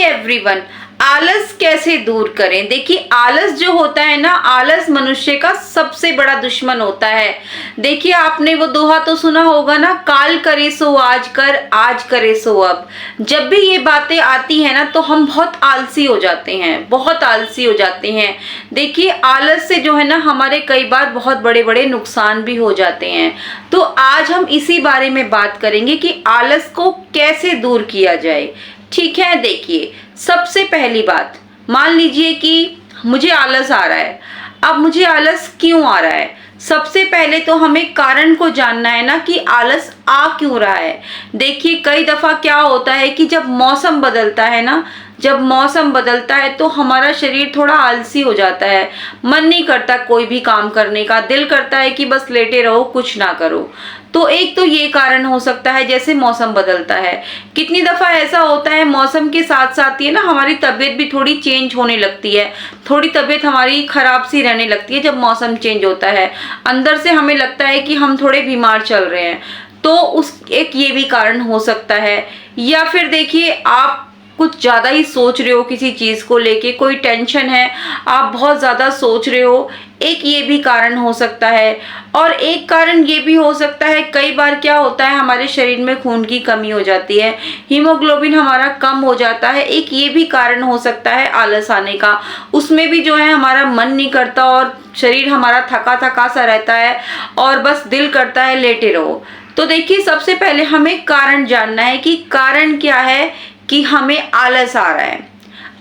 Everyone, आलस कैसे दूर करें। देखिए आलस जो होता है ना, आलस मनुष्य का सबसे बड़ा दुश्मन होता है। देखिए आपने वो दोहा तो सुना होगा ना, काल करे सो आज कर, आज करे सो अब। जब भी ये बातें आती है ना तो हम बहुत आलसी हो जाते हैं, बहुत आलसी हो जाते हैं। देखिए आलस से जो है ना हमारे कई बार बहुत बड़े बड़े नुकसान भी हो जाते हैं। तो आज हम इसी बारे में बात करेंगे कि आलस को कैसे दूर किया जाए। ठीक है, देखिए सबसे पहली बात, मान लीजिए कि मुझे आलस आ रहा है। अब मुझे आलस क्यों आ रहा है? सबसे पहले तो हमें कारण को जानना है ना कि आलस आ क्यों रहा है। देखिए कई दफा क्या होता है कि जब मौसम बदलता है ना, जब मौसम बदलता है तो हमारा शरीर थोड़ा आलसी हो जाता है, मन नहीं करता कोई भी काम करने का, दिल करता है कि बस लेटे रहो, कुछ ना करो। तो एक तो ये कारण हो सकता है जैसे मौसम बदलता है। कितनी दफा ऐसा होता है मौसम के साथ साथ ये ना हमारी तबीयत भी थोड़ी चेंज होने लगती है, थोड़ी तबीयत हमारी खराब सी रहने लगती है जब मौसम चेंज होता है। अंदर से हमें लगता है कि हम थोड़े बीमार चल रहे हैं, तो उस एक ये भी कारण हो सकता है। या फिर देखिए आप कुछ ज्यादा ही सोच रहे हो किसी चीज को लेके, कोई टेंशन है, आप बहुत ज्यादा सोच रहे हो, एक ये भी कारण हो सकता है। और एक कारण ये भी हो सकता है, कई बार क्या होता है हमारे शरीर में खून की कमी हो जाती है, हीमोग्लोबिन हमारा कम हो जाता है, एक ये भी कारण हो सकता है आलस आने का। उसमें भी जो है हमारा मन नहीं करता और शरीर हमारा थका थका सा रहता है और बस दिल करता है लेटे रहो। तो देखिए सबसे पहले हमें कारण जानना है कि कारण क्या है कि हमें आलस आ रहा है।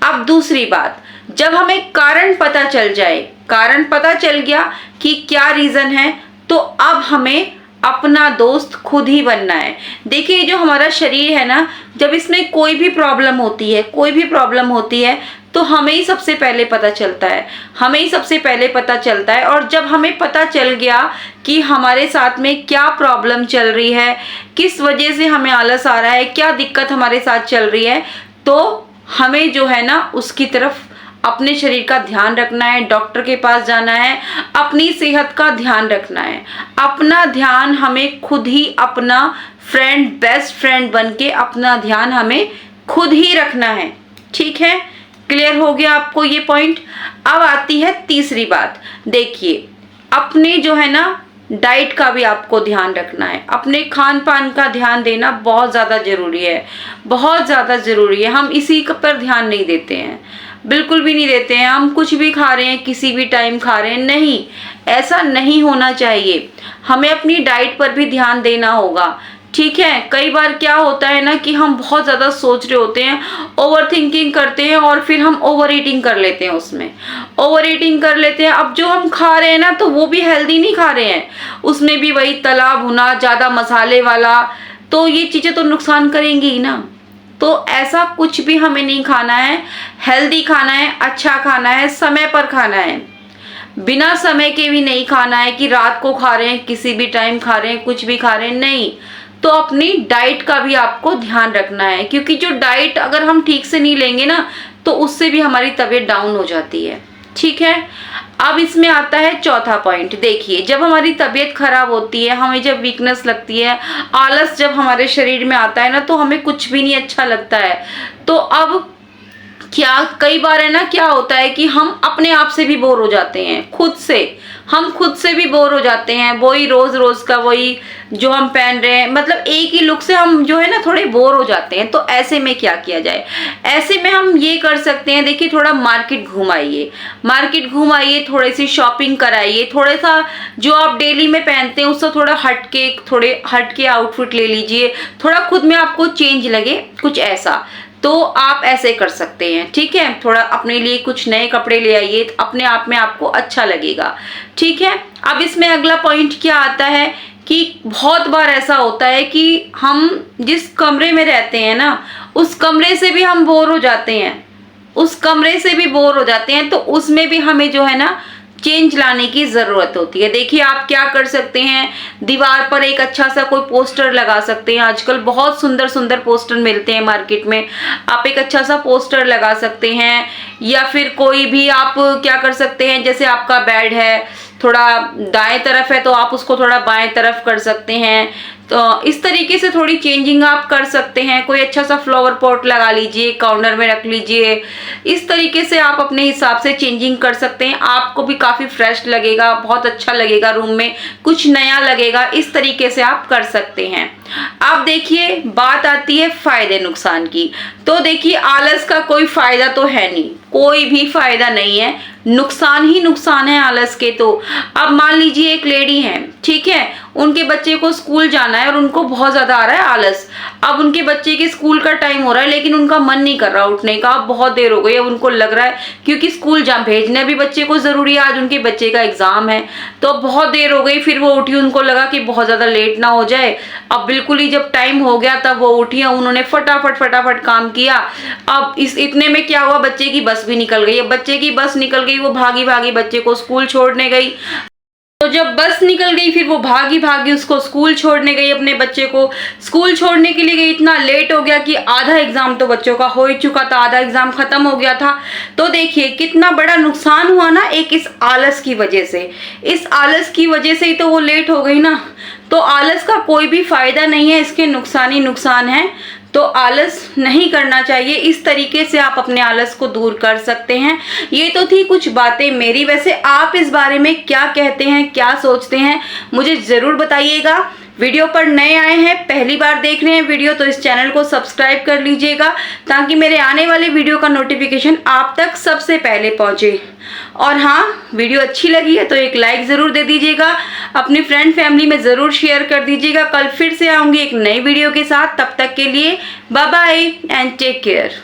अब दूसरी बात, जब हमें कारण पता चल जाए, कारण पता चल गया कि क्या रीजन है, तो अब हमें अपना दोस्त खुद ही बनना है। देखिए जो हमारा शरीर है ना, जब इसमें कोई भी प्रॉब्लम होती है, कोई भी प्रॉब्लम होती है तो हमें ही सबसे पहले पता चलता है, हमें ही सबसे पहले पता चलता है। और जब हमें पता चल गया कि हमारे साथ में क्या प्रॉब्लम चल रही है, किस वजह से हमें आलस आ रहा है, क्या दिक्कत हमारे साथ चल रही है, तो हमें जो है ना उसकी तरफ अपने शरीर का ध्यान रखना है, डॉक्टर के पास जाना है, अपनी सेहत का ध्यान रखना है। अपना ध्यान हमें खुद ही, अपना फ्रेंड, बेस्ट फ्रेंड बन के अपना ध्यान हमें खुद ही रखना है। ठीक है, क्लियर हो गया आपको ये पॉइंट। अब आती है तीसरी बात, देखिए अपने जो है ना डाइट का भी आपको ध्यान रखना है, अपने खान पान का ध्यान देना बहुत ज़्यादा ज़रूरी है, बहुत ज़्यादा ज़रूरी है। हम इसी पर ध्यान नहीं देते हैं, बिल्कुल भी नहीं देते हैं। हम कुछ भी खा रहे हैं, किसी भी टाइम खा रहे हैं, नहीं, ऐसा नहीं होना चाहिए। हमें अपनी डाइट पर भी ध्यान देना होगा। ठीक है, कई बार क्या होता है ना कि हम बहुत ज़्यादा सोच रहे होते हैं, ओवर थिंकिंग करते हैं और फिर हम ओवर ईटिंग कर लेते हैं, उसमें ओवर ईटिंग कर लेते हैं। अब जो हम खा रहे हैं ना तो वो भी हेल्दी नहीं खा रहे हैं, उसमें भी वही तला भुना, ज़्यादा मसाले वाला, तो ये चीज़ें तो नुकसान करेंगी ही ना। तो ऐसा कुछ भी हमें नहीं खाना है, हेल्दी खाना है, अच्छा खाना है, समय पर खाना है, बिना समय के भी नहीं खाना है कि रात को खा रहे हैं, किसी भी टाइम खा रहे हैं, कुछ भी खा रहे हैं, नहीं। तो अपनी डाइट का भी आपको ध्यान रखना है, क्योंकि जो डाइट अगर हम ठीक से नहीं लेंगे ना तो उससे भी हमारी तबीयत डाउन हो जाती है। ठीक है, अब इसमें आता है चौथा पॉइंट। देखिए जब हमारी तबीयत खराब होती है, हमें जब वीकनेस लगती है, आलस जब हमारे शरीर में आता है ना तो हमें कुछ भी नहीं अच्छा लगता है। तो अब क्या कई बार है ना क्या होता है कि हम अपने आप से भी बोर हो जाते हैं, खुद से, हम खुद से भी बोर हो जाते हैं। वही रोज रोज का वही जो हम पहन रहे हैं, मतलब एक ही लुक से हम जो है ना थोड़े बोर हो जाते हैं। तो ऐसे में क्या किया जाए? ऐसे में हम ये कर सकते हैं, देखिए थोड़ा मार्केट घुमाइए, मार्केट घुमाइए, थोड़ी सी शॉपिंग कराइए, थोड़ा सा जो आप डेली में पहनते हैं उससे थोड़ा थोड़े हटके आउटफिट ले लीजिए, थोड़ा खुद में आपको चेंज लगे, कुछ ऐसा। तो आप ऐसे कर सकते हैं। ठीक है, थोड़ा अपने लिए कुछ नए कपड़े ले आइए, अपने आप में आपको अच्छा लगेगा। ठीक है, अब इसमें अगला पॉइंट क्या आता है कि बहुत बार ऐसा होता है कि हम जिस कमरे में रहते हैं ना उस कमरे से भी हम बोर हो जाते हैं, उस कमरे से भी बोर हो जाते हैं। तो उसमें भी हमें जो है ना चेंज लाने की जरूरत होती है। देखिए आप क्या कर सकते हैं, दीवार पर एक अच्छा सा कोई पोस्टर लगा सकते हैं, आजकल बहुत सुंदर सुंदर पोस्टर मिलते हैं मार्केट में, आप एक अच्छा सा पोस्टर लगा सकते हैं। या फिर कोई भी आप क्या कर सकते हैं, जैसे आपका बेड है थोड़ा दाएं तरफ है तो आप उसको थोड़ा बाएं तरफ कर सकते हैं। तो इस तरीके से थोड़ी चेंजिंग आप कर सकते हैं। कोई अच्छा सा फ्लावर पॉट लगा लीजिए, कॉर्नर में रख लीजिए। इस तरीके से आप अपने हिसाब से चेंजिंग कर सकते हैं। आपको भी काफी फ्रेश लगेगा, बहुत अच्छा लगेगा, रूम में कुछ नया लगेगा। इस तरीके से आप कर सकते हैं। अब देखिए, बात आती है फायदे नुकसान की। तो देखिए, आलस का कोई फायदा तो है नहीं, कोई भी फायदा नहीं है, नुकसान ही नुकसान है आलस के। तो अब मान लीजिए एक लेडी है, ठीक है, उनके बच्चे को स्कूल जाना है और उनको बहुत ज्यादा आ रहा है आलस। अब उनके बच्चे के स्कूल का टाइम हो रहा है लेकिन उनका मन नहीं कर रहा उठने का, अब बहुत देर हो गई। अब उनको लग रहा है क्योंकि स्कूल जा भेजना भी बच्चे को जरूरी है, आज उनके बच्चे का एग्जाम है, तो बहुत देर हो गई। फिर वो उठी, उनको लगा कि बहुत ज्यादा लेट ना हो जाए। अब बिल्कुल ही जब टाइम हो गया तब वो उठी, उन्होंने फटाफट फटाफट काम किया। अब इस इतने में क्या हुआ, बच्चे की बस भी निकल गई। अब बच्चे की बस निकल गई, वो भागी भागी बच्चे को स्कूल छोड़ने गई। तो जब बस निकल गई फिर वो भागी भागी उसको स्कूल छोड़ने गई, अपने बच्चे को स्कूल छोड़ने के लिए गई। इतना लेट हो गया कि आधा एग्जाम तो बच्चों का हो ही चुका था, आधा एग्जाम खत्म हो गया था। तो देखिए कितना बड़ा नुकसान हुआ ना, एक इस आलस की वजह से। इस आलस की वजह से ही तो वो लेट हो गई ना। तो आलस का कोई भी फायदा नहीं है, इसके नुकसान ही नुकसान है। तो आलस नहीं करना चाहिए। इस तरीके से आप अपने आलस को दूर कर सकते हैं। ये तो थी कुछ बातें मेरी, वैसे आप इस बारे में क्या कहते हैं, क्या सोचते हैं, मुझे जरूर बताइएगा। वीडियो पर नए आए हैं, पहली बार देख रहे हैं वीडियो, तो इस चैनल को सब्सक्राइब कर लीजिएगा ताकि मेरे आने वाले वीडियो का नोटिफिकेशन आप तक सबसे पहले पहुंचे। और हाँ, वीडियो अच्छी लगी है तो एक लाइक जरूर दे दीजिएगा, अपनी फ्रेंड फैमिली में जरूर शेयर कर दीजिएगा। कल फिर से आऊंगी एक नई वीडियो के साथ, तब तक के लिए bye bye and take care.